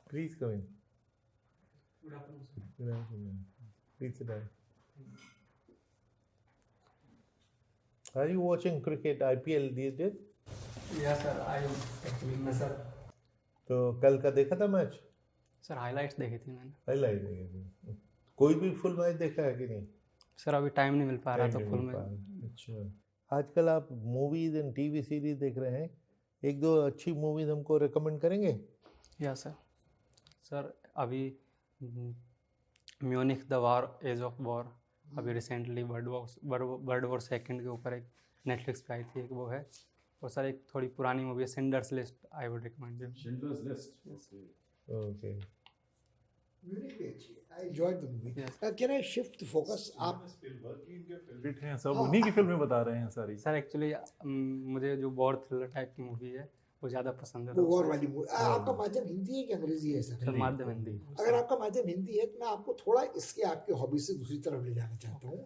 Please come in. Good afternoon, sir. Good afternoon. Please sit down. Are you watching cricket IPL these days? Yeah, sir. I actually मैं sir तो कल का देखा था match? Sir highlights देखी थी मैंने। हाईलाइट देखे थे। कोई भी फुल मैच देखा है कि नहीं? सर अभी टाइम नहीं मिल पा रहा Time था नहीं फुल मिल में। पा रहा। अच्छा, आजकल आप मूवीज एंड टीवी सीरीज देख रहे हैं, एक दो अच्छी मूवीज हमको रेकमेंड करेंगे? या सर अभी Munich the war age of war अभी रिसेंटली वर्ल्ड वॉर सेकंड के ऊपर एक नेटफ्लिक्स पे आई थी, एक वो है। और सर एक थोड़ी पुरानी मूवी है cinders list, I would recommend it. Schindler's List. Okay. Munich भी अच्छी है। I enjoyed the movie. Yes. Can I shift the focus? आप स्पिलबर्ग की इनके फेवरेट हैं, सब उन्हीं की फिल्में बता रहे हैं सारी। सर एक्चुअली मुझे जो वॉर थ्रिलर टाइप की मूवी है वो ज़्यादा पसंद है। वो वॉर वाली मूवी। आपका माध्यम हिंदी है कि अंग्रेजी है सर? सर माध्यम हिंदी। अगर आपका माध्यम हिंदी है तो मैं आपको थोड़ा इसके आपके हॉबी से दूसरी तरफ ले जाना चाहता हूँ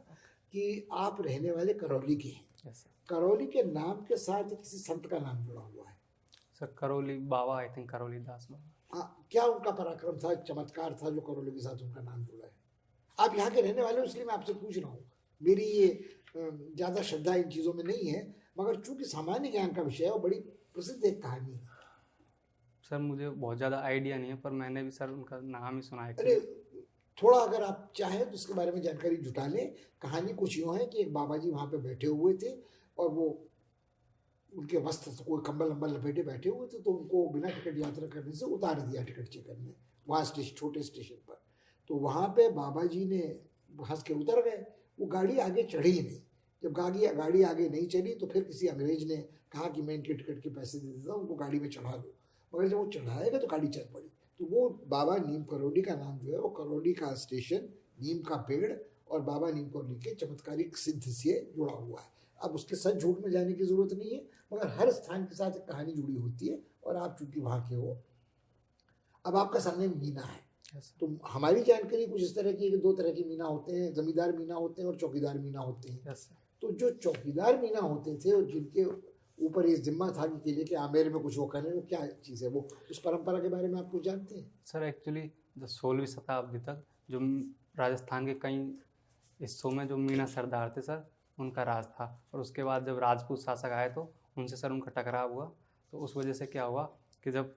कि आप रहने वाले करौली के हैं। Yes sir. करौली के नाम के साथ किसी संत का नाम जुड़ा हुआ है। Sir Karauli Baba, I think Karauli Das Baba. क्या उनका पराक्रम था, चमत्कार था जो करौली के साथ उनका नाम जुड़ा है? आप यहाँ के रहने वाले हो इसलिए मैं आपसे पूछ रहा हूँ। मेरी ये ज़्यादा श्रद्धा इन चीज़ों में नहीं है, मगर चूंकि सामान्य ज्ञान का विषय है और बड़ी प्रसिद्ध एक कहानी है। सर मुझे बहुत ज़्यादा आइडिया नहीं है, पर मैंने भी सर उनका नाम ही सुना है। अरे थोड़ा अगर आप चाहें तो इसके बारे में जानकारी जुटा लें। कहानी कुछ यूँ है कि एक बाबा जी वहाँ पे बैठे हुए थे और वो उनके वस्त्र से कोई कंबल वम्बल लपेटे बैठे हुए थे, तो उनको बिना टिकट यात्रा करने से उतार दिया टिकट चेकर में वहाँ छोटे स्टेशन पर। तो वहाँ पे बाबा जी ने हंस के उतर गए, वो गाड़ी आगे चढ़ी ही नहीं। जब गाड़ी आगे नहीं चली तो फिर किसी अंग्रेज ने कहा कि मैं इनके टिकट के पैसे दे देता हूँ, उनको गाड़ी में चढ़ा दो। मगर जब वो चढ़ाएगा तो गाड़ी चल पड़ी। तो वो बाबा नीम करौली का नाम जो है वो करौली का स्टेशन, नीम का पेड़ और बाबा नीम करौली के चमत्कारिक सिद्ध से जुड़ा हुआ है। अब उसके सच झूठ में जाने की ज़रूरत नहीं है, मगर हर स्थान के साथ एक कहानी जुड़ी होती है और आप चूंकि वहाँ के हो। अब आपका सरनेम मीना है, तो हमारी जानकारी कुछ इस तरह की है कि दो तरह के मीना होते हैं, जमींदार मीना होते हैं और चौकीदार मीना होते हैं। Yes sir. तो जो चौकीदार मीना होते थे और जिनके ऊपर ये जिम्मा था कि किले के आमेर में कुछ वो करें, वो क्या चीज़ है, वो उस परंपरा के बारे में आप कुछ जानते हैं? सर एक्चुअली 16वीं शताब्दी तक जो राजस्थान के कई हिस्सों में जो मीना सरदार थे सर, उनका राज था। और उसके बाद जब राजपूत शासक आए तो उनसे सर उनका टकराव हुआ। तो उस वजह से क्या हुआ कि जब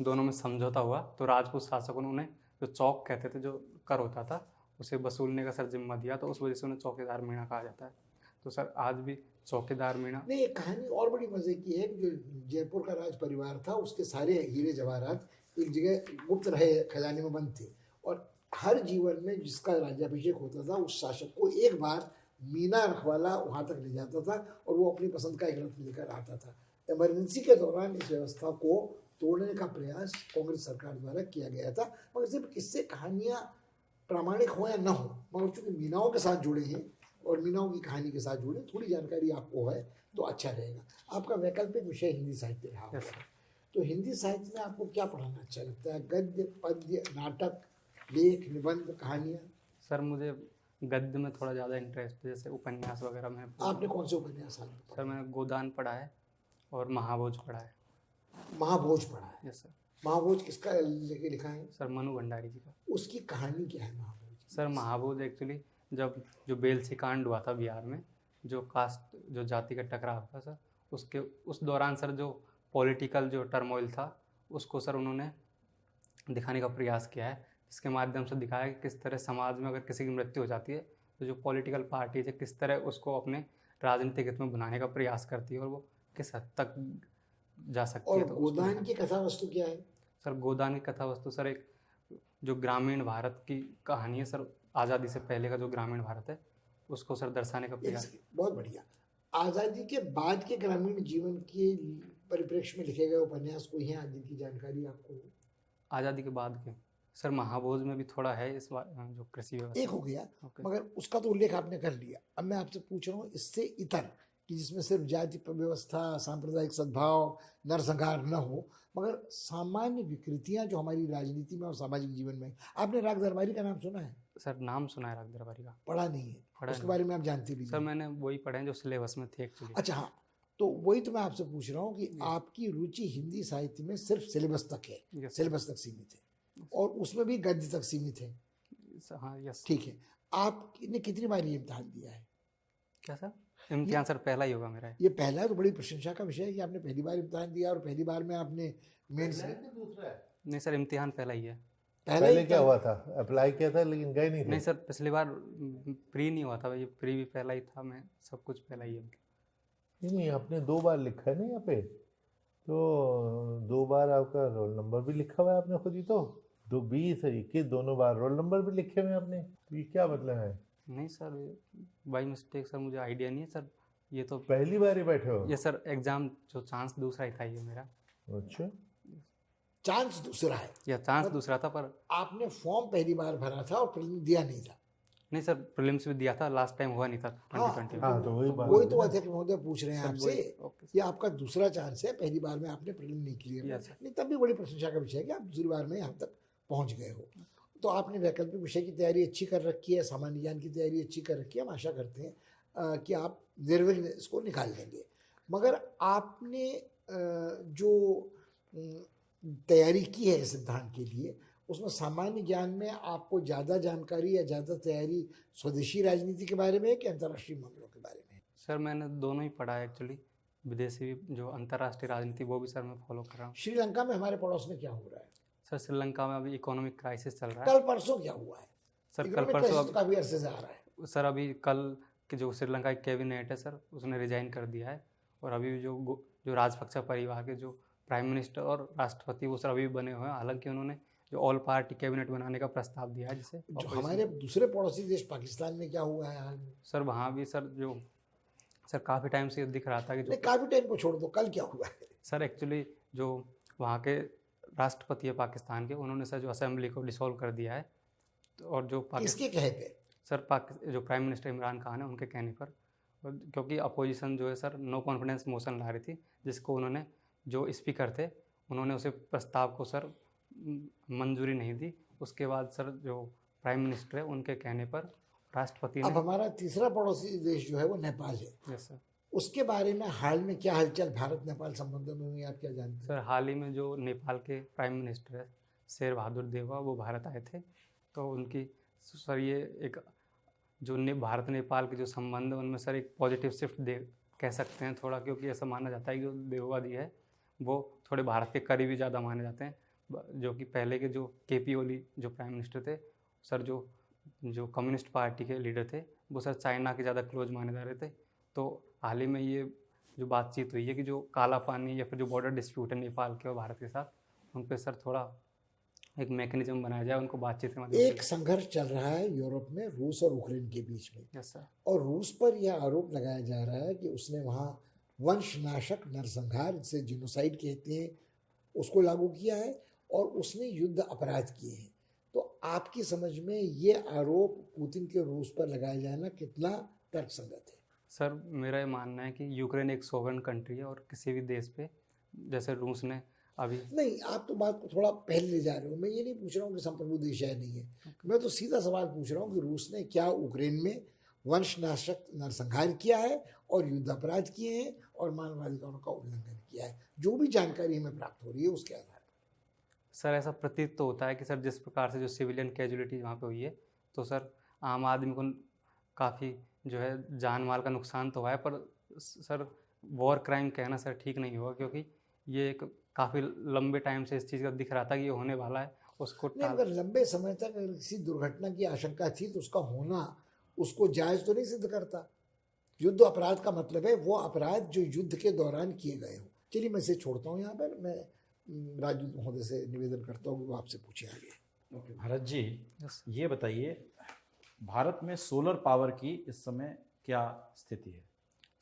दोनों में समझौता हुआ तो राजपूत शासकों ने उन्हें जो चौक कहते थे, जो कर होता था, उसे वसूलने का सर जिम्मा दिया। तो उस वजह से उन्हें चौकीदार मीना कहा जाता है। तो सर आज भी चौकीदार मीना। नहीं, एक कहानी और बड़ी मजे की है कि जो जयपुर का राज परिवार था उसके सारे हीरे जवाहरात एक जगह गुप्त रहे खजाने में बंद थे, और हर जीवन में जिसका राज्याभिषेक होता था उस शासक को एक बार मीना रखवाला वहाँ तक ले जाता था और वो अपनी पसंद का एक रत्न लेकर आता था। इमरजेंसी के दौरान इस व्यवस्था को तोड़ने का प्रयास कांग्रेस सरकार द्वारा किया गया था। मगर सिर्फ किससे कहानियाँ प्रामाणिक हो या न हो, मगर चूंकि मीनाओं के साथ जुड़े हैं और मीनाओं की कहानी के साथ जुड़े, थोड़ी जानकारी आपको है तो अच्छा रहेगा। आपका वैकल्पिक विषय हिंदी साहित्य रहा होगा, तो हिंदी साहित्य में आपको क्या पढ़ाना अच्छा लगता है? गद्य, पद्य, नाटक, लेख, निबंध, कहानियाँ? सर मुझे गद्य में थोड़ा ज़्यादा इंटरेस्ट है, जैसे उपन्यास वगैरह में। आपने कौन से उपन्यास पढ़े? सर मैंने गोदान पढ़ा है और महाभोज पढ़ा है। महाभोज पढ़ा है? Yes sir. महाभोज किसका लेके लिखा है? सर मनु भंडारी जी का। उसकी कहानी क्या है महाभोज? सर महाभोज एक्चुअली जब जो बेलसी कांड हुआ था बिहार में, जो कास्ट जो जाति का टकराव था सर, उसके उस दौरान सर जो पॉलिटिकल जो टर्मोइल था उसको सर उन्होंने दिखाने का प्रयास किया है, जिसके माध्यम से दिखाया कि किस तरह समाज में अगर किसी की मृत्यु हो जाती है तो जो पॉलिटिकल पार्टीज है किस तरह उसको अपने राजनीतिक हित में बनाने का प्रयास करती है और वो किस हद तक जा सकती है। और तो गोदान की कथा वस्तु क्या है? सर गोदान की कथा वस्तु सर एक जो ग्रामीण भारत की कहानी है सर, आज़ादी से पहले का जो ग्रामीण भारत है उसको सर दर्शाने का प्रयास। बहुत बढ़िया। आज़ादी के बाद के ग्रामीण जीवन के परिप्रेक्ष्य में लिखे गए उपन्यास कोई हैं आदि की जानकारी आपको? आज़ादी के बाद के सर महाभोज में भी थोड़ा है इस बार जो कृषि व्यवस्था। एक हो गया, मगर उसका तो उल्लेख आपने कर लिया। अब मैं आपसे पूछ रहा हूँ इससे इतर कि जिसमें सिर्फ जाति व्यवस्था, सांप्रदायिक सद्भाव, नरसंहार न हो, मगर सामान्य विकृतियां जो हमारी राजनीति में और सामाजिक जीवन में। आपने राग दरबारी का नाम सुना है? सर नाम सुना है राग दरबारी का, पढ़ा नहीं है? पढ़ा उसके नहीं। बारे में आप जानते भी सर नहीं? मैंने वही पढ़े हैं जो सिलेबस में थे एक्चुअली। अच्छा हाँ, तो वही तो मैं आपसे पूछ रहा हूँ कि आपकी रुचि हिंदी साहित्य में सिर्फ सिलेबस तक है, यस सिलेबस तक सीमित है, और उसमें भी गद्य तक सीमित है। हाँ यस। ठीक है, आपने कितनी बार ये इम्तिहान दिया है? क्या सर? इम्तिहान सर पहला ही होगा मेरा। ये पहला है तो बड़ी प्रशंसा का विषय है कि आपने पहली बार इम्तिहान दिया और पहली बार में आपने मेंस में दूसरा है। नहीं सर, इम्तिहान पहला ही है। पहला पहले ही क्या इम्तिहान- हुआ था, अप्लाई किया था लेकिन गए नहीं थे। नहीं सर, पिछली बार प्री नहीं हुआ था, ये प्री भी पहला ही था, मैं सब कुछ पहला ही है। नहीं, आपने 2 बार लिखा है ना यहाँ पे, तो 2 बार आपका रोल नंबर भी लिखा हुआ है आपने खुद ही, तो 20 और 21 दोनों बार रोल नंबर भी लिखे हुए हैं आपने, तो ये क्या मतलब है? नहीं सर, बाई मिस्टेक सर, मुझे आइडिया नहीं है सर, ये तो पहली बार ही बैठे हो? ये सर एग्जाम जो चांस दूसरा ही था ये मेरा। अच्छा, चांस दूसरा है, या चांस दूसरा था, पर आपने फॉर्म पहली बार भरा था और प्रीलिम दिया नहीं था। नहीं सर, प्रीलिम्स भी दिया था, लास्ट टाइम हुआ नहीं था 2020 में। हाँ तो वही बात वही है तो ना। अध्यक्ष महोदय पूछ रहे हैं सर, आपसे, वही- ओके ये आपका दूसरा चांस है, पहली बार में आपने प्रीलिम नहीं क्लियर Yes, sir. नहीं, तब भी बड़ी प्रशंसा का विषय है कि आप दूसरी बार में यहाँ तक पहुँच गए हो। तो आपने वैकल्पिक विषय की तैयारी अच्छी कर रखी है, सामान्य ज्ञान की तैयारी अच्छी कर रखी है, हम आशा करते हैं कि आप निर्विघ्न इसको निकाल लेंगे। मगर आपने जो तैयारी की है इस सिद्धांत के लिए, उसमें सामान्य ज्ञान में आपको ज़्यादा जानकारी या ज़्यादा तैयारी स्वदेशी राजनीति के बारे में है कि अंतर्राष्ट्रीय मामलों के बारे में? सर, मैंने दोनों ही पढ़ा है एक्चुअली, विदेशी भी, जो अंतर्राष्ट्रीय राजनीति वो भी सर मैं फॉलो कर रहा हूँ। श्रीलंका में हमारे पड़ोस में क्या हो रहा है? सर, श्रीलंका में अभी इकोनॉमिक क्राइसिस चल रहा है। कल परसों क्या हुआ है? सर, कल इकोनॉमिक परसों क्राइसिस तो काफी अरसे से आ रहा है। सर अभी कल के जो श्रीलंका की कैबिनेट है सर, उसने रिजाइन कर दिया है, और अभी जो राजपक्सा परिवार के जो प्राइम मिनिस्टर और राष्ट्रपति वो सर अभी भी बने हुए हैं। हालांकि उन्होंने जो ऑल पार्टी कैबिनेट बनाने का प्रस्ताव दिया है, जिसे जो हमारे दूसरे पड़ोसी देश पाकिस्तान में क्या हुआ है हाल में? सर वहाँ भी सर काफ़ी टाइम से दिख रहा था कि नहीं, काफी टाइम को छोड़ दो, कल क्या हुआ है? सर एक्चुअली जो वहाँ के राष्ट्रपति है पाकिस्तान के, उन्होंने सर जो असेंबली को डिसॉल्व कर दिया है, तो और जो किसके कहे पे? सर जो प्राइम मिनिस्टर इमरान खान है उनके कहने पर, क्योंकि अपोजिशन जो है सर नो कॉन्फिडेंस मोशन ला रही थी, जिसको उन्होंने जो स्पीकर थे उन्होंने उसे प्रस्ताव को सर मंजूरी नहीं दी। उसके बाद सर जो प्राइम मिनिस्टर है उनके कहने पर राष्ट्रपति अब ने। हमारा तीसरा पड़ोसी देश जो है वो नेपाल है, यस सर। उसके बारे में हाल में क्या हलचल भारत नेपाल संबंधों में हुई, आप क्या जानते हैं? सर हाल ही में जो नेपाल के प्राइम मिनिस्टर है शेर बहादुर देउवा, वो भारत आए थे, तो उनकी सर ये एक जो भारत नेपाल के जो संबंध है उनमें सर एक पॉजिटिव शिफ्ट कह सकते हैं थोड़ा, क्योंकि ऐसा माना जाता है कि जो देउवा जी है वो थोड़े भारत के करीबी ज़्यादा माने जाते हैं, जो कि पहले के जो केपी ओली जो प्राइम मिनिस्टर थे सर, जो कम्युनिस्ट पार्टी के लीडर थे, वो सर चाइना के ज़्यादा क्लोज माने जा रहे थे। तो हाल ही में ये जो बातचीत हुई है कि जो काला पानी या फिर जो बॉर्डर डिस्प्यूट है नेपाल के और भारत के साथ, उन पर सर थोड़ा एक मैकेनिज्म बनाया जाए, उनको बातचीत के माध्यम से। एक संघर्ष चल रहा है यूरोप में रूस और यूक्रेन के बीच में, यस सर। और रूस पर यह आरोप लगाया जा रहा है कि उसने वहाँ वंशनाशक नरसंहार, जिसे जिनोसाइड कहते हैं, उसको लागू किया है और उसने युद्ध अपराध किए हैं। तो आपकी समझ में ये आरोप पुतिन के रूस पर लगाया जाना कितना तर्कसंगत है? सर मेरा ये मानना है कि यूक्रेन एक सोवरेन कंट्री है, और किसी भी देश पे जैसे रूस ने अभी। नहीं, आप तो बात को थोड़ा पहले ले जा रहे हो। मैं ये नहीं पूछ रहा हूँ कि संप्रभु देश है नहीं है, मैं तो सीधा सवाल पूछ रहा हूँ कि रूस ने क्या यूक्रेन में वंशनाशक नरसंहार किया है और युद्ध अपराध किए हैं और मानवाधिकारों का उल्लंघन किया है? जो भी जानकारी हमें प्राप्त हो रही है उसके आधार पर। सर ऐसा प्रतीत तो होता है कि सर जिस प्रकार से जो सिविलियन कैजुअलिटी वहाँ पे हुई है, तो सर आम आदमी को काफ़ी जो है जान माल का नुकसान तो हुआ है, पर सर वॉर क्राइम कहना सर ठीक नहीं होगा, क्योंकि ये एक काफ़ी लंबे टाइम से इस चीज़ का दिख रहा था कि ये होने वाला है, उसको नहीं, अगर लंबे समय तक अगर किसी दुर्घटना की आशंका थी तो उसका होना उसको जायज़ तो नहीं सिद्ध करता। युद्ध अपराध का मतलब है वो अपराध जो युद्ध के दौरान किए गए हों। चलिए मैं इसे छोड़ता हूँ यहाँ पर, मैं राजदूत महोदय से निवेदन करता हूँ कि वो आपसे पूछे आगे। ओके भारत जी, यस। ये बताइए भारत में सोलर पावर की इस समय क्या स्थिति है?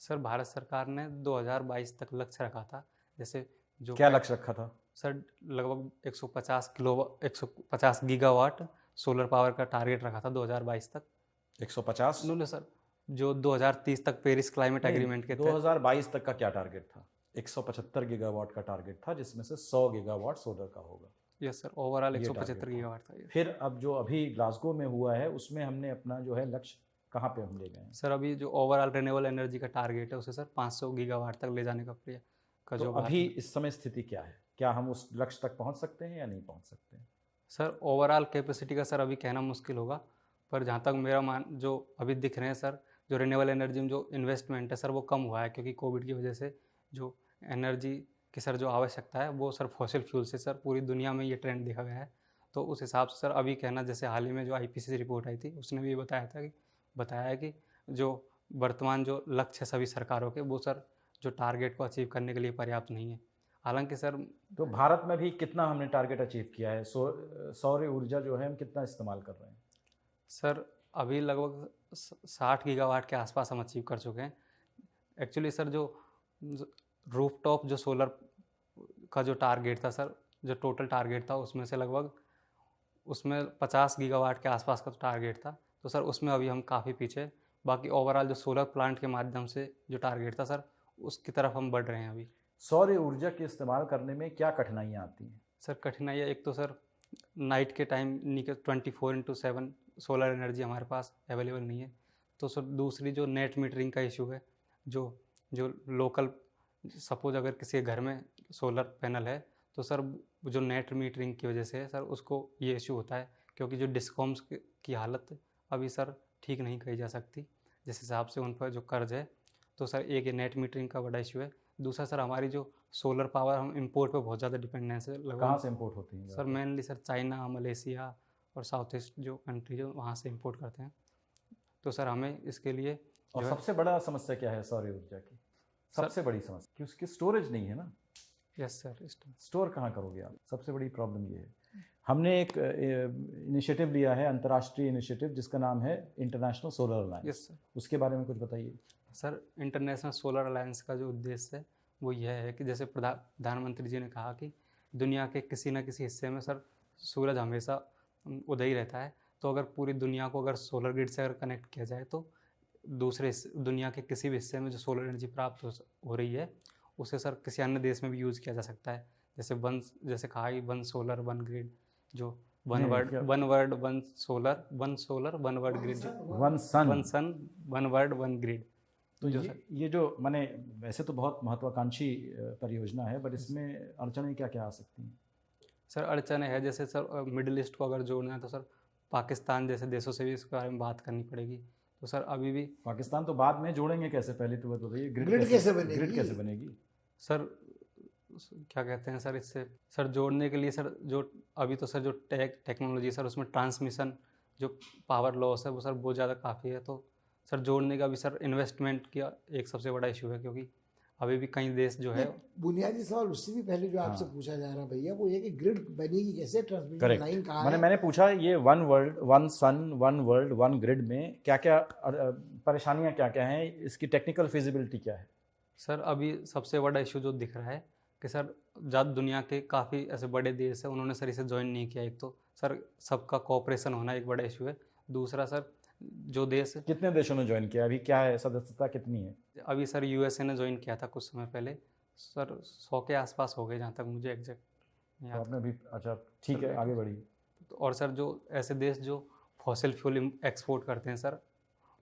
सर भारत सरकार ने 2022 तक लक्ष्य रखा था, जैसे जो क्या लक्ष्य रखा था? सर लगभग 150 गीगावाट सोलर पावर का टारगेट रखा था 2022 तक। 150? नो सर, जो 2030 तक पेरिस क्लाइमेट एग्रीमेंट के तहत 2022 तक का क्या टारगेट था? 175 गीगावाट का टारगेट था, जिसमें से 100 गीगावाट सोलर का होगा। यस सर, ओवरऑल ये 175 टारगेट गीगावाट था ये। फिर अब जो अभी ग्लासगो में हुआ है उसमें हमने अपना जो है लक्ष्य कहाँ पे हम ले गए हैं? सर अभी जो ओवरऑल रिन्यूएबल एनर्जी का टारगेट है उसे सर 500 गीगावाट तक ले जाने का तो जो बात अभी है। इस समय स्थिति क्या है? क्या हम उस लक्ष्य तक पहुंच सकते हैं या नहीं पहुंच सकते हैं? सर ओवरऑल कैपेसिटी का सर अभी कहना मुश्किल होगा, पर जहाँ तक मेरा मान जो अभी दिख रहे हैं सर, जो रिन्यूएबल एनर्जी में जो इन्वेस्टमेंट है सर वो कम हुआ है, क्योंकि कोविड की वजह से जो एनर्जी की सर जो आवश्यकता है वो सर फॉसिल फ्यूल से सर पूरी दुनिया में ये ट्रेंड देखा गया है। तो उस हिसाब से सर अभी कहना, जैसे हाल ही में जो आईपीसीसी रिपोर्ट आई थी उसने भी बताया है कि जो वर्तमान जो लक्ष्य है सभी सरकारों के, वो सर जो टारगेट को अचीव करने के लिए पर्याप्त नहीं है। हालांकि सर तो भारत में भी कितना हमने टारगेट अचीव किया है? सौर ऊर्जा जो है हम कितना इस्तेमाल कर रहे हैं? सर अभी लगभग 60 गीगावाट के आसपास हम अचीव कर चुके हैं। एक्चुअली सर जो रूफटॉप जो सोलर का जो टारगेट था सर, जो टोटल टारगेट था उसमें से लगभग उसमें 50 गीगावाट के आसपास का टारगेट था, तो सर उसमें अभी हम काफ़ी पीछे। बाकी ओवरऑल जो सोलर प्लांट के माध्यम से जो टारगेट था सर उसकी तरफ हम बढ़ रहे हैं अभी। सौर ऊर्जा के इस्तेमाल करने में क्या कठिनाइयाँ आती हैं? सर कठिनाइयाँ एक तो सर नाइट के टाइम 24/7 सोलर एनर्जी हमारे पास अवेलेबल नहीं है। तो सर दूसरी जो नेट मीटरिंग का इशू है, जो जो लोकल सपोज अगर किसी के घर में सोलर पैनल है तो सर जो नेट मीटरिंग की वजह से है सर उसको ये इशू होता है, क्योंकि जो डिस्कॉम्स की हालत अभी सर ठीक नहीं कही जा सकती जिस हिसाब से उन पर जो कर्ज है। तो सर एक ये नेट मीटरिंग का बड़ा इशू है। दूसरा सर हमारी जो सोलर पावर, हम इंपोर्ट पे बहुत ज़्यादा डिपेंडेंस है कहाँ लगभग। से इंपोर्ट होती है? Sir mainly sir China, Malaysia और साउथ ईस्ट जो कंट्री जो वहाँ से इंपोर्ट करते हैं। तो सर हमें इसके लिए और जो है, सबसे बड़ा समस्या क्या है सौर ऊर्जा की? सबसे बड़ी समस्या कि उसकी स्टोरेज नहीं है ना। यस सर स्टोर कहाँ करोगे आप? सबसे बड़ी प्रॉब्लम ये है। हमने एक इनिशिएटिव लिया है, अंतर्राष्ट्रीय इनिशिएटिव, जिसका नाम है international solar alliance. Yes sir. उसके बारे में कुछ बताइए। सर इंटरनेशनल सोलर अलायंस का जो उद्देश्य है वो यह है कि जैसे प्रधानमंत्री जी ने कहा कि दुनिया के किसी न किसी हिस्से में सर सूरज हमेशा उदय ही रहता है। तो अगर पूरी दुनिया को अगर सोलर ग्रिड से अगर कनेक्ट किया जाए तो दुनिया के किसी भी हिस्से में जो सोलर एनर्जी प्राप्त हो रही है उसे सर किसी अन्य देश में भी यूज़ किया जा सकता है। जैसे कहा कि वन सोलर वन ग्रिड, जो one word one solar one word grid, one sun one word one grid. तो ये जो माने वैसे तो बहुत महत्वाकांक्षी परियोजना है, बट इसमें अड़चनें क्या क्या आ सकती हैं? सर अड़चनें है जैसे सर मिडिल ईस्ट को अगर जोड़ना है तो सर पाकिस्तान जैसे देशों से भी इसके बारे में बात करनी पड़ेगी। तो सर अभी भी पाकिस्तान तो बाद में जोड़ेंगे कैसे? पहले तो बताइए ग्रिड कैसे बनेगी? ग्रिड कैसे बनेगी? सर क्या कहते हैं सर, इससे सर जोड़ने के लिए सर जो अभी तो सर जो टेक्नोलॉजी सर उसमें ट्रांसमिशन जो पावर लॉस है वो सर बहुत ज़्यादा काफ़ी है। तो सर जोड़ने का भी सर इन्वेस्टमेंट का एक सबसे बड़ा इशू है, क्योंकि अभी भी कई देश जो है बुनियादी सवाल उससे भी पहले जो आपसे पूछा जा रहा भैया वो ये कि ग्रिड बनेगी कैसे, ट्रांसमिशन लाइन कहाँ है? मैंने पूछा ये one world one sun one world one grid में क्या क्या परेशानियां क्या क्या हैं, इसकी टेक्निकल फिजिबिलिटी क्या है? सर अभी सबसे बड़ा इशू जो दिख रहा है कि सर ज़्यादा दुनिया के काफ़ी ऐसे बड़े देश हैं उन्होंने सर इसे ज्वाइन नहीं किया। एक तो सर सबका कोऑपरेशन होना एक बड़ा इशू है। दूसरा सर जो देश, कितने देशों ने ज्वाइन किया? अभी क्या है, सदस्यता कितनी है? अभी सर यूएसए ने ज्वाइन किया था कुछ समय पहले, सर 100 के आसपास हो गए जहाँ तक मुझे एग्जैक्ट तो याद। आपने भी, अच्छा ठीक है, आगे बढ़िए। और सर जो ऐसे देश जो फॉसिल फ्यूल एक्सपोर्ट करते हैं सर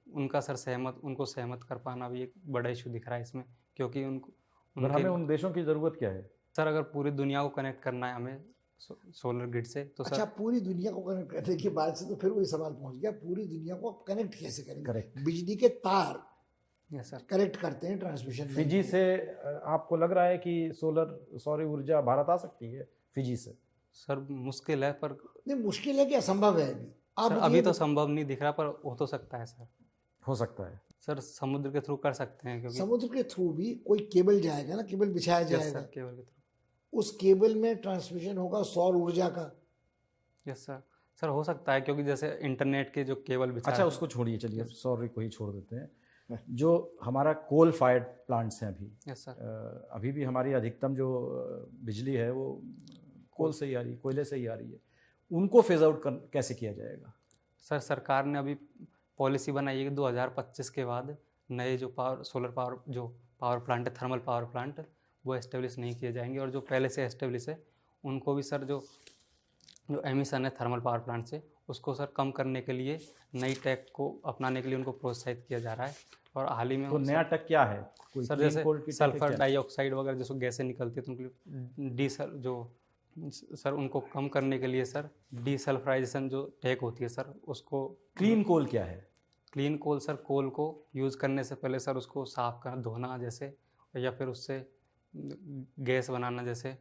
उनको सहमत कर पाना भी एक बड़ा इशू दिख रहा है इसमें, क्योंकि पर हमें उन देशों की ज़रूरत क्या है? सर अगर पूरी दुनिया को कनेक्ट करना है हमें सोलर ग्रिड से तो अच्छा, सर पूरी दुनिया को कनेक्ट करने की बात से तो फिर वही सवाल पहुंच गया, पूरी दुनिया को आप कनेक्ट कैसे करेंगे? करेक्ट। बिजली के तार यस सर। कनेक्ट करते हैं ट्रांसमिशन लाइन फिजी को। से आपको लग रहा है कि सौर ऊर्जा भारत आ सकती है फिजी से? सर मुश्किल है, पर नहीं, मुश्किल है कि असंभव है अभी? आप सर मुझे अभी ये तो संभव नहीं दिख रहा, पर हो तो सकता है सर। हो सकता है। सर समुद्र के थ्रू कर सकते हैं, क्योंकि समुद्र के थ्रू भी कोई केबल जाएगा ना, केबल बिछाया यस जाएगा, सर केबल के थ्रू। उस केबल में ट्रांसमिशन होगा सौर ऊर्जा का। Yes sir. सर हो सकता है, क्योंकि जैसे इंटरनेट के जो केबल बिछा अच्छा उसको छोड़िए, चलिए सौर को ही छोड़ देते हैं। जो हमारा कोल फायर्ड प्लांट्स हैं अभी, यस सर। अभी भी हमारी अधिकतम जो बिजली है वो कोल से ही आ रही है, कोयले से ही आ रही है। उनको फेज आउट कैसे किया जाएगा? सर सरकार ने अभी पॉलिसी बनाई है कि 2025 के बाद नए जो सोलर पावर प्लांट है, थर्मल पावर प्लांट, वो एस्टेब्लिश नहीं किए जाएंगे, और जो पहले से एस्टेब्लिश है उनको भी सर जो जो एमिशन है थर्मल पावर प्लांट से, उसको सर कम करने के लिए नई टेक को अपनाने के लिए उनको प्रोत्साहित किया जा रहा है। और हाल ही में तो नया टक क्या है? कोई सर clean जैसे coal की tech है सल्फर क्या? डाइऑक्साइड वगैरह जैसे गैसें निकलती है तो उनके लिए डीसल जो सर उनको कम करने के लिए सर डीसल्फराइजेशन जो टेक होती है सर उसको क्लीन कोल क्या है? क्लीन कोल सर कोल को यूज़ करने से पहले सर उसको साफ करना, धोना जैसे, या फिर उससे गैस बनाना जैसे।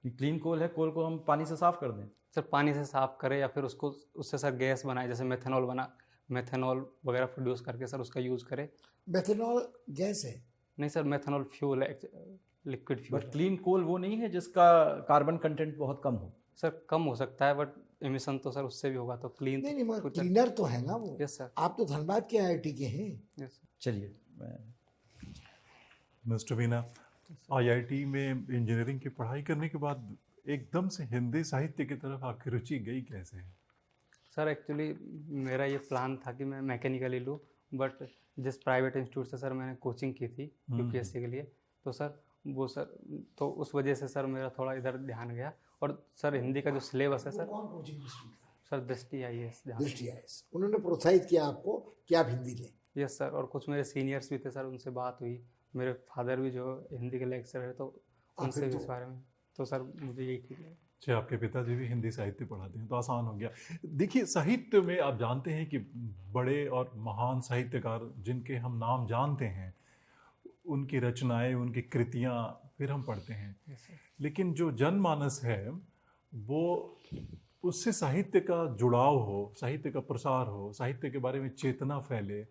क्लीन कोल है, कोल को हम पानी से साफ कर दें? सर पानी से साफ करें या फिर उसको उससे सर गैस बनाए, जैसे मेथेनॉल वगैरह प्रोड्यूस करके सर उसका यूज़ करें। मेथनॉल गैस है? नहीं सर, मेथेनॉल फ्यूल है, लिक्विड फ्यूल बट है। क्लीन कोल वो नहीं है जिसका कार्बन कंटेंट बहुत कम हो? सर कम हो सकता है बट एमिशन तो सर उससे भी होगा, तो क्लीन नहीं नहीं, मगर कुछ। क्लीनर तो है ना वो। यस सर, आप तो धनबाद के IIT के हैं। Yes sir. चलिए मिस्टर वीना, आईआईटी में इंजीनियरिंग की पढ़ाई करने के बाद एकदम से हिंदी साहित्य की तरफ आपकी रुचि गई कैसे? सर एक्चुअली मेरा ये प्लान था कि मैं मैकेनिकली लूँ, बट जिस प्राइवेट इंस्टीट्यूट से सर मैंने कोचिंग की थी यूपीएससी के लिए, तो सर वो सर तो उस वजह से सर मेरा थोड़ा इधर ध्यान गया। और सर हिंदी का जो सिलेबस है वो सर, कौन कोचिंग इंस्टीट्यूट था? सर दृष्टि IAS ध्यान। दृष्टि IAS। उन्होंने प्रोत्साहित किया आपको कि आप हिंदी लें? यस सर, और कुछ मेरे सीनियर्स भी थे सर, उनसे बात हुई। मेरे फादर भी जो हिंदी के लेक्चर है, तो उनसे फिर भी तो- इस बारे में, तो सर मुझे यही ठीक है। अच्छा, आपके पिताजी भी हिंदी साहित्य पढ़ाते हैं तो आसान हो गया। देखिए, साहित्य में आप जानते हैं कि बड़े और महान साहित्यकार जिनके हम नाम जानते हैं, उनकी रचनाएं, उनकी कृतियां फिर हम पढ़ते हैं, यस सर। लेकिन जो जनमानस है वो उससे साहित्य का जुड़ाव हो, साहित्य का प्रसार हो, साहित्य के बारे में चेतना फैले,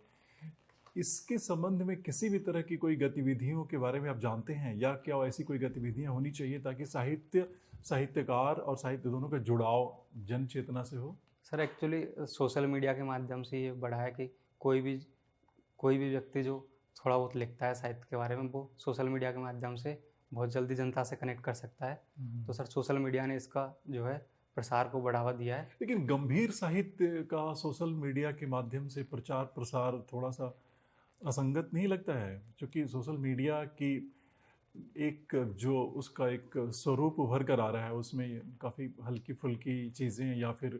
इसके संबंध में किसी भी तरह की कोई गतिविधियों के बारे में आप जानते हैं, या क्या ऐसी कोई गतिविधियां होनी चाहिए ताकि साहित्य, साहित्यकार और साहित्य दोनों का जुड़ाव जन चेतना से हो? सर एक्चुअली सोशल मीडिया के माध्यम से ये बढ़ा है कि कोई भी व्यक्ति जो थोड़ा बहुत लिखता है साहित्य के बारे में, वो सोशल मीडिया के माध्यम से बहुत जल्दी जनता से कनेक्ट कर सकता है। तो सर सोशल मीडिया ने इसका जो है प्रसार को बढ़ावा दिया है। लेकिन गंभीर साहित्य का सोशल मीडिया के माध्यम से प्रचार प्रसार थोड़ा सा असंगत नहीं लगता है? क्योंकि सोशल मीडिया की एक जो उसका एक स्वरूप उभर कर आ रहा है, उसमें काफ़ी हल्की फुल्की चीज़ें या फिर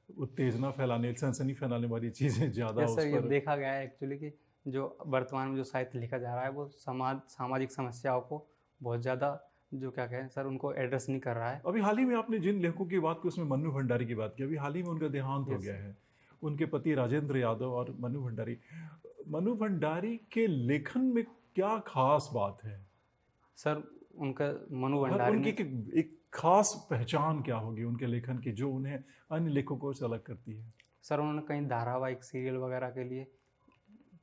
उत्तेजना फैलाने, सनसनी फैलाने वाली चीज़ें ज़्यादा यस उस सर, ये पर। देखा गया है एक्चुअली कि जो वर्तमान में जो साहित्य लिखा जा रहा है वो सामाजिक समस्याओं को बहुत ज़्यादा, जो क्या कहें सर, उनको एड्रेस नहीं कर रहा है। अभी हाल ही में आपने जिन लेखकों की बात की उसमें मन्नू भंडारी की बात की, अभी हाल ही में उनका देहांत हो Yes, गया है। उनके पति राजेंद्र यादव और मन्नू भंडारी के लेखन में क्या खास बात है? सर उनका मनु और भंडारी उनकी ने एक खास पहचान क्या होगी उनके लेखन की जो उन्हें अन्य लेखकों से अलग करती है? सर उन्होंने कहीं धारावाहिक सीरियल वगैरह के लिए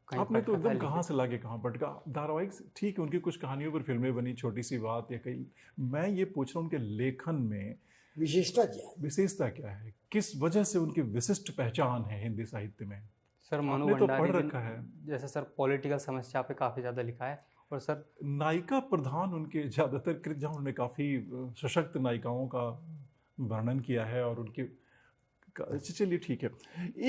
कहीं आपने तो पटकथा एकदम कहाँ लिखी। से लाके कहाँ पटका? धारावाहिक ठीक है, उनकी कुछ कहानियों पर फिल्में बनी, छोटी सी बात या कई। मैं ये पूछ रहा हूँ उनके लेखन में विशेषता क्या है? विशेषता क्या है? किस वजह से उनकी विशिष्ट पहचान है हिंदी साहित्य में? सर मनु आपने तो भंडारी पढ़ जी रखा है। जैसे सर पॉलिटिकल समस्या पे काफ़ी ज़्यादा लिखा है। और सर नायिका प्रधान उनके ज़्यादातर कृत, जहाँ उन्होंने काफ़ी सशक्त नायिकाओं का वर्णन किया है और उनकी चलिए ठीक है।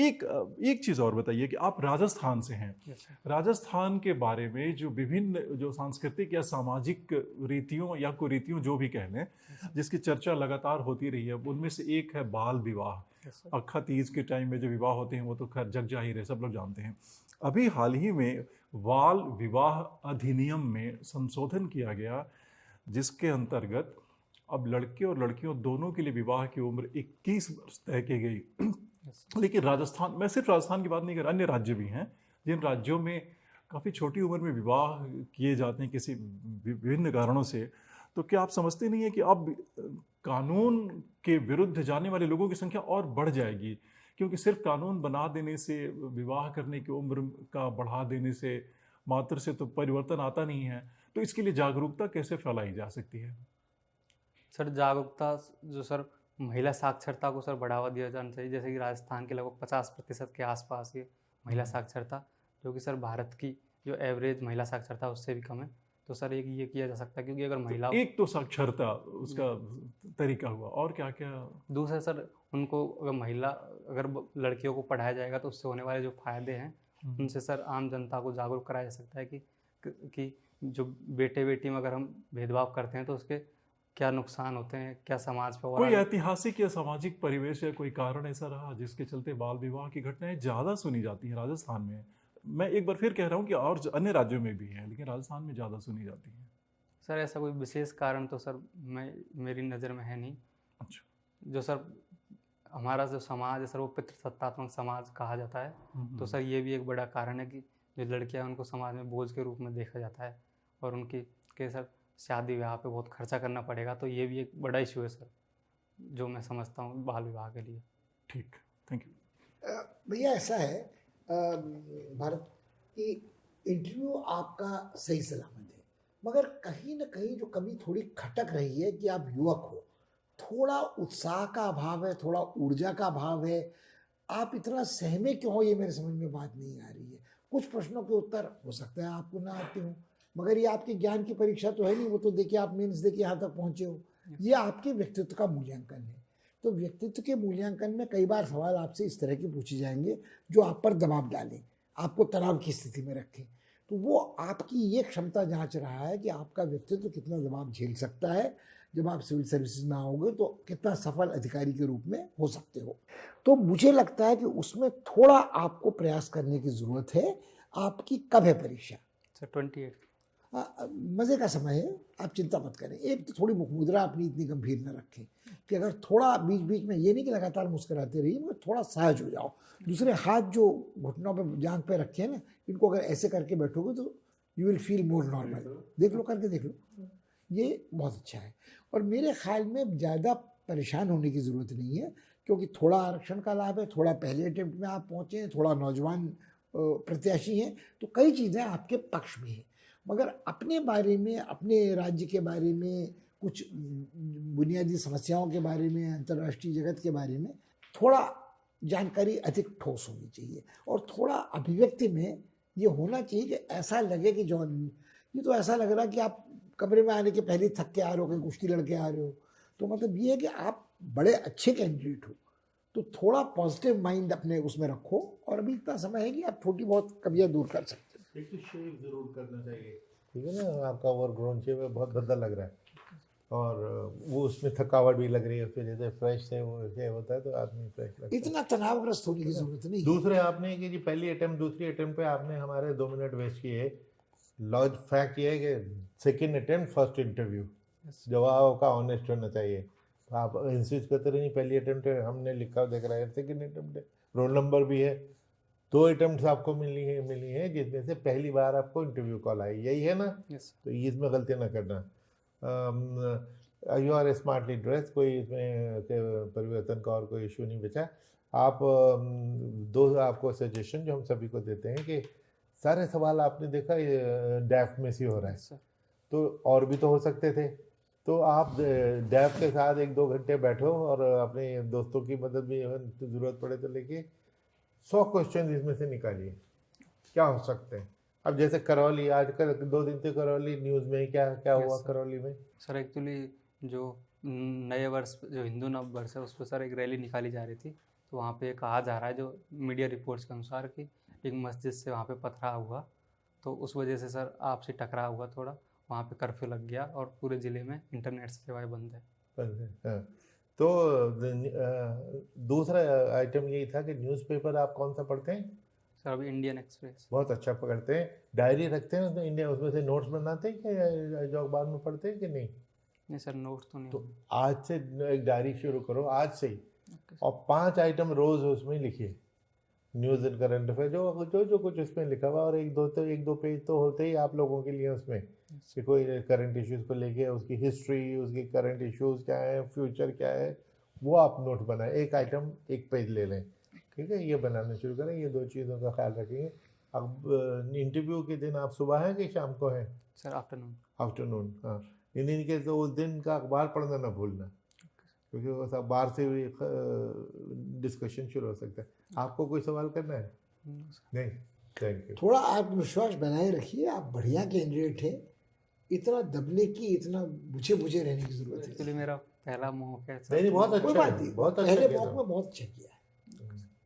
एक चीज़ और बताइए कि आप राजस्थान से हैं। यस सर, राजस्थान के बारे में जो विभिन्न जो सांस्कृतिक या सामाजिक रीतियों या कुरीतियों जो भी कह लें, जिसकी चर्चा लगातार होती रही है, उनमें से एक है बाल विवाह। Yes sir. अक्खा तीज के टाइम में जो विवाह होते हैं वो तो खैर जग जाहिर है, सब लोग जानते हैं। अभी हाल ही में बाल विवाह अधिनियम में संशोधन किया गया, जिसके अंतर्गत अब लड़के और लड़कियों दोनों के लिए विवाह की उम्र 21 वर्ष तय की गई। लेकिन राजस्थान, मैं सिर्फ राजस्थान की बात नहीं कर रहा, अन्य राज्य भी हैं जिन राज्यों में काफ़ी छोटी उम्र में विवाह किए जाते हैं किसी विभिन्न कारणों से। तो क्या आप समझते नहीं है कि अब कानून के विरुद्ध जाने वाले लोगों की संख्या और बढ़ जाएगी? क्योंकि सिर्फ कानून बना देने से, विवाह करने की उम्र का बढ़ा देने से मात्र से तो परिवर्तन आता नहीं है। तो इसके लिए जागरूकता कैसे फैलाई जा सकती है? सर जागरूकता जो सर महिला साक्षरता को सर बढ़ावा दिया जाना चाहिए। जैसे कि राजस्थान के लगभग 50% के आसपास ये महिला साक्षरता, जो कि सर भारत की जो एवरेज महिला साक्षरता उससे भी कम है। तो सर एक ये किया जा सकता है, क्योंकि अगर महिला एक तो साक्षरता उसका तरीका हुआ, और क्या क्या? दूसरा सर उनको अगर लड़कियों को पढ़ाया जाएगा तो उससे होने वाले जो फायदे हैं उनसे सर आम जनता को जागरूक कराया जा सकता है कि जो बेटे बेटी में अगर हम भेदभाव करते हैं तो उसके क्या नुकसान होते हैं, क्या समाज पर कोई और ऐतिहासिक या सामाजिक परिवेश या कोई कारण ऐसा रहा जिसके चलते बाल विवाह की घटनाएं ज़्यादा सुनी जाती हैं राजस्थान में? मैं एक बार फिर कह रहा हूँ कि और अन्य राज्यों में भी है, लेकिन राजस्थान में ज़्यादा सुनी जाती हैं। सर ऐसा कोई विशेष कारण तो सर मेरी नज़र में है नहीं। अच्छा। जो सर हमारा जो समाज है सर वो पितृसत्तात्मक समाज कहा जाता है, तो सर ये भी एक बड़ा कारण है कि जो लड़कियां हैं उनको समाज में बोझ के रूप में देखा जाता है और उनकी के सर शादी विवाह पे बहुत खर्चा करना पड़ेगा, तो ये भी एक बड़ा इशू है सर, जो मैं समझता हूँ बाल विवाह के लिए। ठीक, थैंक यू। भैया ऐसा है भारत कि इंटरव्यू आपका सही सलामत है, मगर कहीं ना कहीं जो कमी थोड़ी खटक रही है कि आप युवक हो, थोड़ा उत्साह का अभाव है, थोड़ा ऊर्जा का अभाव है, आप इतना सहमे क्यों हो, ये मेरे समझ में बात नहीं आ रही है। कुछ प्रश्नों के उत्तर हो सकता है आपको ना आते हो, मगर ये आपके ज्ञान की परीक्षा तो है नहीं, वो तो देखिए आप मेंस देके यहाँ तक पहुँचे हो। ये आपके व्यक्तित्व का मूल्यांकन है। तो व्यक्तित्व के मूल्यांकन में कई बार सवाल आपसे इस तरह के पूछे जाएंगे जो आप पर दबाव डालें, आपको तनाव की स्थिति में रखें। तो वो आपकी ये क्षमता जांच रहा है कि आपका व्यक्तित्व कितना दबाव झेल सकता है। जब आप सिविल सर्विसेज में आओगे तो कितना सफल अधिकारी के रूप में हो सकते हो। तो मुझे लगता है कि उसमें थोड़ा आपको प्रयास करने की ज़रूरत है। आपकी कब है परीक्षा? सर 28। मज़े का समय है, आप चिंता मत करें। एक तो थोड़ी मुख मुद्रा अपनी इतनी गंभीर न रखें कि अगर थोड़ा बीच बीच में, ये नहीं कि लगातार मुस्कुराते रहिए, मगर थोड़ा सहज हो जाओ। दूसरे हाथ जो घुटनों पे जांघ पे रखे हैं ना, इनको अगर ऐसे करके बैठोगे तो you will feel more normal. देख लो, करके देख लो, ये बहुत अच्छा है। और मेरे ख्याल में ज़्यादा परेशान होने की ज़रूरत नहीं है, क्योंकि थोड़ा आरक्षण का लाभ है, थोड़ा पहले अटेम्प्ट में आप पहुँचे हैं, थोड़ा नौजवान प्रत्याशी हैं, तो कई चीज़ें आपके पक्ष में हैं। मगर अपने बारे में, अपने राज्य के बारे में, कुछ बुनियादी समस्याओं के बारे में, अंतर्राष्ट्रीय जगत के बारे में थोड़ा जानकारी अधिक ठोस होनी चाहिए। और थोड़ा अभिव्यक्ति में ये होना चाहिए कि ऐसा लगे कि जो ये तो ऐसा लग रहा है कि आप कमरे में आने के पहले ही थक के आ रहे हो, कहीं कुश्ती लड़के आ रहे हो। तो मतलब ये है कि आप बड़े अच्छे कैंडिडेट हो, तो थोड़ा पॉजिटिव माइंड अपने उसमें रखो। और अभी इतना समय है कि आप छोटी बहुत कमियां दूर कर सकते हो। एक तो शेव जरूर करना चाहिए, ठीक है ना, आपका ओवर ग्रोन शेव है, बहुत भद्दा लग रहा है, और वो उसमें थकावट भी लग रही है, उसकी वजह से फ्रेश से वो शेव होता है तो आदमी फ्रेश लगता है। इतना तनावग्रस्त होने की जरूरत नहीं है। दूसरे आपने कि जी पहली अटेम्प्ट दूसरी अटेम्प्ट पे आपने हमारे 2 मिनट वेस्ट किए। लॉज फैक्ट ये है कि सेकंड अटेम्प्ट फर्स्ट इंटरव्यू, जवाब का ऑनेस्ट होना चाहिए। आप इंसिस्ट करते रहिए पहली अटेम्प्ट है, हमने लिखा देख रहा है सेकंड अटेम्प्ट है, रोल नंबर भी है, 2 अटेम्प्ट्स आपको मिली है जिसमें से पहली बार आपको इंटरव्यू कॉल आई, यही है ना? यस। तो इसमें गलती ना करना। यू आर स्मार्टली ड्रेस, कोई इसमें परिवर्तन का और कोई इशू नहीं बचा। आप दो आपको सजेशन जो हम सभी को देते हैं कि सारे सवाल आपने देखा डैफ में से हो रहा है, सर तो और भी तो हो सकते थे। तो आप डैफ के साथ 1-2 घंटे बैठो और अपने दोस्तों की मदद भी तो ज़रूरत पड़े तो लेके 100 क्वेश्चन इसमें से निकालिए, क्या हो सकते हैं। अब जैसे करौली, आजकल 2 दिन से करौली न्यूज़ में क्या क्या Yes, हुआ sir. करौली में। सर एक्चुअली जो नए वर्ष, जो हिंदू नव वर्ष है, उस पर सर एक रैली निकाली जा रही थी, तो वहाँ पे कहा जा रहा है जो मीडिया रिपोर्ट्स के अनुसार कि एक मस्जिद से वहाँ पे पथराव हुआ, तो उस वजह से सर आपसी टकराव हुआ, थोड़ा वहाँ पे कर्फ्यू लग गया और पूरे ज़िले में इंटरनेट सेवाएं बंद है। हाँ। तो दूसरा आइटम यही था कि न्यूज़पेपर आप कौन सा पढ़ते हैं? सर अभी इंडियन एक्सप्रेस। बहुत अच्छा पकड़ते हैं। डायरी रखते हैं तो इंडिया, उसमें से नोट्स बनाते हैं कि जो अखबार में पढ़ते हैं कि नहीं? नहीं सर, नोट्स तो नहीं। तो आज से एक डायरी शुरू करो, आज से ही, Okay, और 5 आइटम रोज उसमें लिखिए, न्यूज़ एंड करंट अफेयर जो कुछ उसमें लिखा हुआ, और 1-2 पेज तो होते ही आप लोगों के लिए उसमें कि कोई करंट इश्यूज़ को लेके उसकी हिस्ट्री, उसकी करंट इश्यूज़ क्या है, फ्यूचर क्या है, वो आप नोट बनाएं। 1 आइटम 1 पेज ले लें, ठीक है, ये बनाना शुरू करें। ये 2 चीज़ों का ख्याल रखेंगे। अब इंटरव्यू के दिन आप सुबह हैं कि शाम को हैं? Sir afternoon. आफ्टरनून, हाँ। इन के तो उस दिन का अखबार पढ़ना ना भूलना, क्योंकि उस अखबार से भी डिस्कशन शुरू हो सकता है। आपको कोई सवाल करना है? नहीं, थैंक यू। थोड़ा आत्मविश्वास बनाए रखिए, आप बढ़िया कैंडिडेट हैं। इतना दबने की, इतना बुझे बुझे रहने की जरूरत है। एक्चुअली मेरा पहला मौका है सर। नहीं, बहुत कोई अच्छा बात है, नहीं, बहुत अच्छा पहले किया मौके में बहुत अच्छा किया है।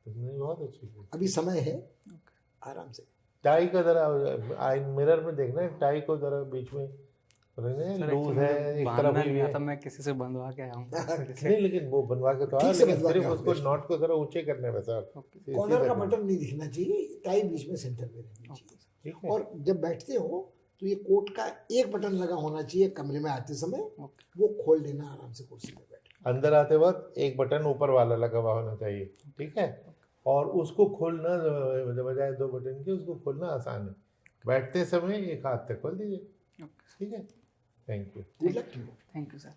तुमने, बहुत अच्छा किया। अभी समय है, आराम से। टाई का जरा मिरर में देखना, टाई को जरा बीच में सर लूज है एक तरफ बांधना हुई नहीं है। आता, मैं किसी से बंधवा के आया हूँ नहीं लेकिन वो बनवा के तो आया, ठीक से लेकिन बनवा के सिर्फ आओ, उसको बेस्ट। नॉट को थोड़ा ऊंचे करने में सर, इसी कॉर्नर का करने में। बटन नहीं दिखना चाहिए, टाई बीच में सेंटर में रहनी चाहिए। ठीक है। और जब बैठते हो तो ये कोट का एक बटन लगा होना चाहिए कमरे में आते समय, ओके। वो खोल देना आराम से कुर्सी में बैठ के। अंदर आते वक्त एक बटन ऊपर वाला लगा हुआ होना चाहिए, ठीक है। और उसको खोलना बजाय 2 बटन के, उसको खोलना आसान है। बैठते समय एक हाथ से खोल दीजिए, ओके। ठीक है। Thank you. Good luck to you. Thank you sir.